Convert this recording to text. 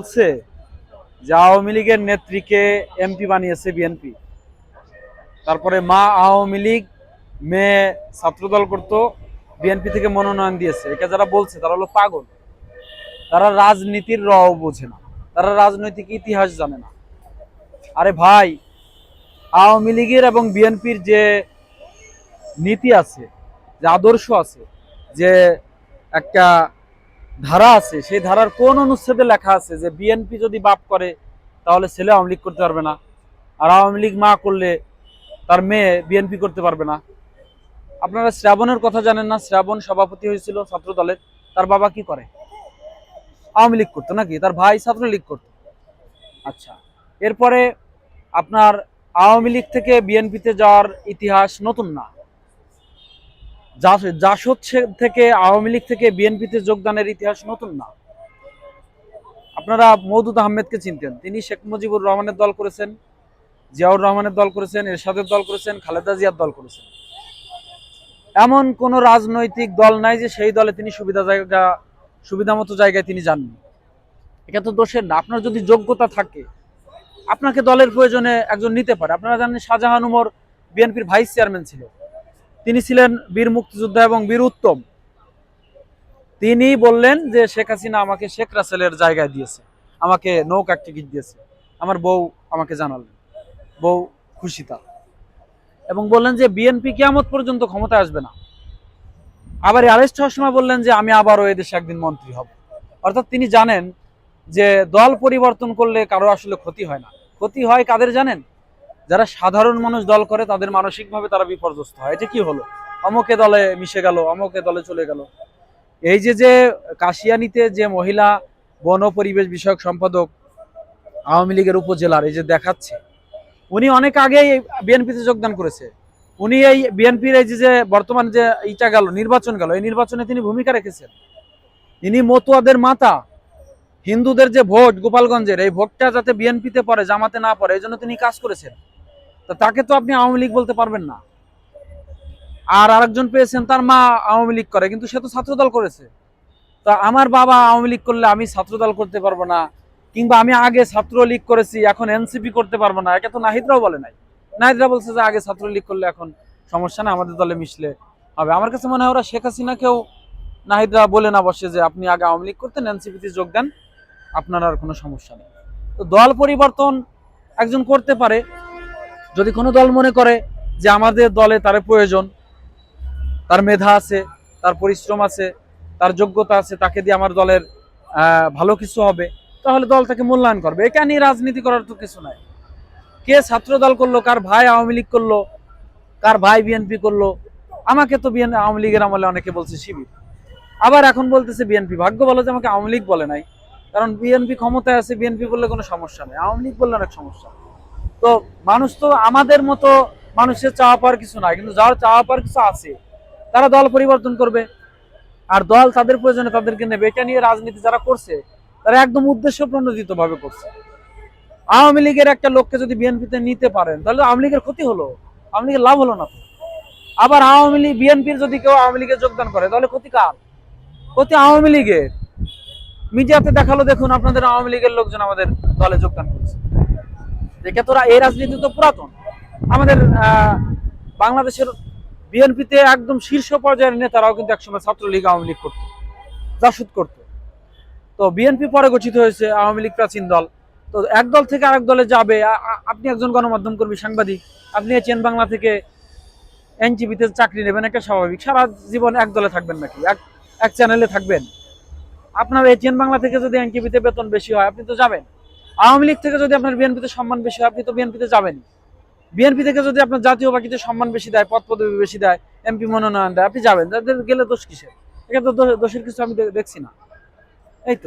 বলছে যে আওয়ামী লীগের নেত্রীকে এমপি বানিয়েছে বিএনপি, তারপরে মা আওয়ামী লীগ, মেয়ে ছাত্রদল করতো, বিএনপি থেকে মনোনয়ন দিয়েছে। এটা যারা বলছে তারা হলো পাগল। তারা রাজনীতির রও বোঝে না, তারা রাজনৈতিক ইতিহাস জানে না। আরে ভাই, আওয়ামী লীগের এবং বিএনপির যে নীতি আছে, যে আদর্শ আছে, যে একটা ধারা আছে, সেই ধারার কোন অনুচ্ছেদে লেখা আছে যে বিএনপি যদি বাপ করে তাহলে ছেলে আওয়ামী লীগ করতে পারবে না, আর আওয়ামী লীগ মা করলে তার মেয়ে বিএনপি করতে পারবে না? আপনারা শ্রাবণের কথা জানেন না? শ্রাবণ সভাপতি হয়েছিল ছাত্র দলের, তার বাবা কি করে? আওয়ামী লীগ করতো নাকি? তার ভাই ছাত্রলীগ করতো। আচ্ছা, এরপরে আপনার আওয়ামী লীগ থেকে বিএনপিতে যাওয়ার ইতিহাস নতুন না। জাসদ থেকে আওয়ামী লীগ থেকে বিএনপিতে যোগদানের ইতিহাস নতুন না। আপনারা মওদুদ আহমেদকে চিনতেন, তিনি শেখ মুজিবুর রহমানের দল করেছেন, জিয়াউর রহমানের দল করেছেন, এরশাদের দল করেছেন, খালেদা জিয়ার দল করেছেন। এমন কোন রাজনৈতিক দল নাই যে সেই দলে তিনি সুবিধা মতো জায়গায় তিনি যাননি। এটা তো দোষের না। আপনার যদি যোগ্যতা থাকে, আপনাকে দলের প্রয়োজনে একজন নিতে পারে। আপনারা জানেন শাহজাহান উমর বিএনপির ভাইস চেয়ারম্যান ছিল, তিনি ছিলেন বীর মুক্তিযোদ্ধা এবং বীর উত্তম। তিনি বললেন যে শেখ হাসিনা আমাকে শেখ রাসেলের জায়গায় দিয়েছে, আমাকে নৌকা টিকিট দিয়েছে। আমার বউ আমাকে জানালেন, বউ খুশি তার, এবং বললেন যে বিএনপি কিয়ামত পর্যন্ত ক্ষমতায় আসবে না। আবার অ্যারেস্ট হওয়ার সময় বললেন যে আমি আবারও এদেশে একদিন মন্ত্রী হব। অর্থাৎ তিনি জানেন যে দল পরিবর্তন করলে কারো আসলে ক্ষতি হয় না। ক্ষতি হয় কাদের জানেন? যারা সাধারণ মানুষ দল করে, তাদের মানসিকভাবে তারা বিপর্যস্ত হয়। এটা কি হলো, অমুকে দলে মিশে গেল, অমুকে দলে চলে গেল। এই যে কাশিয়ানীতে যে মহিলা বন পরিবেশ বিষয়ক সম্পাদক আওয়ামী লীগের উপজেলার, এই যে দেখাচ্ছে, উনি অনেক আগেই বিএনপিতে যোগদান করেছে। উনি এই বিএনপির এই যে বর্তমান যে ইটা গেল, নির্বাচন গেল, এই নির্বাচনে তিনি ভূমিকা রেখেছেন। তিনি মতুয়াদের মাতা, হিন্দুদের যে ভোট গোপালগঞ্জের, এই ভোটটা যাতে বিএনপিতে পড়ে, জামাতে না পড়ে, এই জন্য তিনি কাজ করেছেন। তো তাকে তো আপনি আওয়ামী লীগ বলতে পারবেন না। আর আরেকজন পেয়েছেন, তার মা আওয়ামী লীগ করে, কিন্তু সে তো ছাত্রদল করেছে। তা আমার বাবা আওয়ামী লীগ করলে আমি ছাত্রদল করতে পারবো না, কিংবা আমি আগে ছাত্রলীগ করেছি এখন এনসিপি করতে পারবো না, এটা তো নাহিদরাও বলে নাই। নাহিদরা বলছে যে আগে ছাত্রলীগ করলে এখন সমস্যা না, আমাদের দলে মিশলে হবে। আমার কাছে মনে হয় ওরা শেখ হাসিনাকেও নাহিদরা বলে না বসে যে আপনি আগে আওয়ামী লীগ করতেন, এনসিপিতে যোগ দেন, আপনার আর কোনো সমস্যা নেই। তো দল পরিবর্তন একজন করতে পারে যদি কোনো দল মনে করে যে আমাদের দলে তার প্রয়োজন, তার মেধা আছে, তার পরিশ্রম আছে, তার যোগ্যতা আছে, তাকে দিয়ে আমার দলের ভালো কিছু হবে, তাহলে দল তাকে মূল্যায়ন করবে। এটা নিয়ে রাজনীতি করার তো কিছু নাই। কে ছাত্র দল করলো, কার ভাই আওয়ামী লীগ করলো, কার ভাই বিএনপি করলো। আমাকে তো আওয়ামী লীগের আমলে অনেকে বলছে শিবির, আবার এখন বলতেছে বিএনপি। ভাগ্য ভালো যে আমাকে আওয়ামী লীগ বলে নাই, কারণ বিএনপি ক্ষমতায় আছে, বিএনপি বললে কোনো সমস্যা নেই, আওয়ামী লীগ বললে অনেক সমস্যা। তো মানুষ তো আমাদের মতো, মানুষের চাওয়া পাওয়ার কিছু নাই, কিন্তু যার চাওয়া পাওয়ার কিছু আছে তারা দল পরিবর্তন করবে, আর দল তাদের প্রয়োজনে তাদেরকে নেবে। এটা নিয়ে রাজনীতি যারা করছে তারা একদম উদ্দেশ্য প্রণোদিত ভাবে করছে। আওয়ামী লীগের একটা লোককে যদি বিএনপিতে নিতে পারেন তাহলে আওয়ামী লীগের ক্ষতি হলো, আওয়ামী লীগের লাভ হলো না তো। আবার আওয়ামী লীগ বিএনপির যদি কেউ আওয়ামী লীগে যোগদান করে তাহলে ক্ষতি কার? ক্ষতি আওয়ামী লীগের। মিডিয়াতে দেখালো, দেখুন আপনাদের আওয়ামী লীগের লোকজন আমাদের দলে যোগদান করেছে। দেখে তোরা এই রাজনীতি তো পুরাতন। আমাদের বাংলাদেশের বিএনপিতে একদম শীর্ষ পর্যায়ের নেতারাও কিন্তু একসময় ছাত্রলীগ আওয়ামী লীগ করতো, জাসদ করতো। তো বিএনপি পরে গঠিত হয়েছে, আওয়ামী লীগ প্রাচীন দল। তো এক দল থেকে আরেক দলে যাবে। আপনি একজন গণমাধ্যম কর্মী, সাংবাদিক, আপনি চেন বাংলা থেকে এনটিভিতে চাকরি নেবেন, একটা স্বাভাবিক। সারা জীবন এক দলে থাকবেন নাকি? এক চ্যানেলে থাকবেন? আপনার এটিএন বাংলা থেকে যদি এনটিভিতে বেতন বেশি হয় আপনি তো যাবেন। আওয়ামী লীগ থেকে যদি আপনার বিএনপিতে সম্মান বেশি হয় আপনি তো বিএনপিতে যাবেন। বিএনপি থেকে যদি আপনার জাতীয় পার্টিতে সম্মান বেশি দেয়, পদ পদবি বেশি দেয়, এমপি মনোনয়ন দেয়, আপনি যাবেন। তাদের গেলে দোষ কিসের? এটা তো দোষের কিছু আমি দেখছি না।